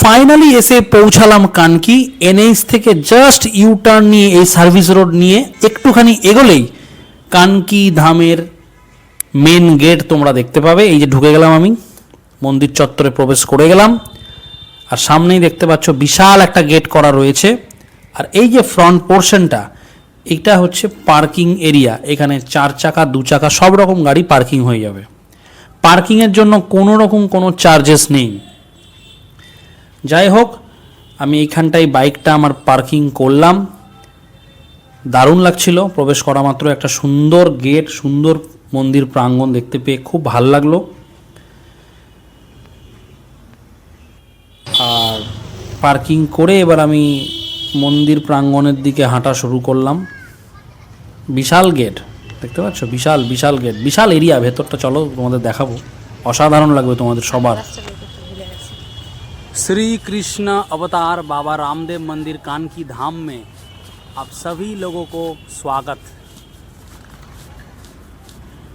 Finally এসে পৌঁছালাম কানকি। NH থেকে জাস্ট ইউ টার্ন নিয়ে এই সার্ভিস রোড নিয়ে একটুখানি এগোলেই কানকি ধামের মেন গেট তোমরা দেখতে পাবে। এই যে ঢুকে গেলাম, আমি মন্দির চত্বরে প্রবেশ করে গেলাম। আর সামনেই দেখতে পাচ্ছ বিশাল একটা গেট করা রয়েছে। আর এই যে ফ্রন্ট পোর্শনটা, এটা হচ্ছে পার্কিং এরিয়া। এখানে 4 চাকা 2 চাকা সব রকম গাড়ি পার্কিং হয়ে যাবে। পার্কিংয়ের জন্য কোনো রকম কোনো চার্জেস নেই। যাই হোক, আমি এইখানটায় বাইকটা আমার পার্কিং করলাম। দারুণ লাগছিল প্রবেশ করা মাত্র। একটা সুন্দর গেট, সুন্দর মন্দির প্রাঙ্গণ দেখতে পেয়ে খুব ভাল লাগলো। আর পার্কিং করে এবার আমি মন্দির প্রাঙ্গণের দিকে হাঁটা শুরু করলাম। বিশাল গেট দেখতে পাচ্ছ, বিশাল বিশাল গেট, বিশাল এরিয়া। ভেতরটা চলো তোমাদের দেখাবো, অসাধারণ লাগবে তোমাদের সবার। श्री कृष्ण अवतार बाबा रामदेव मंदिर कानकी धाम में आप सभी लोगों को स्वागत।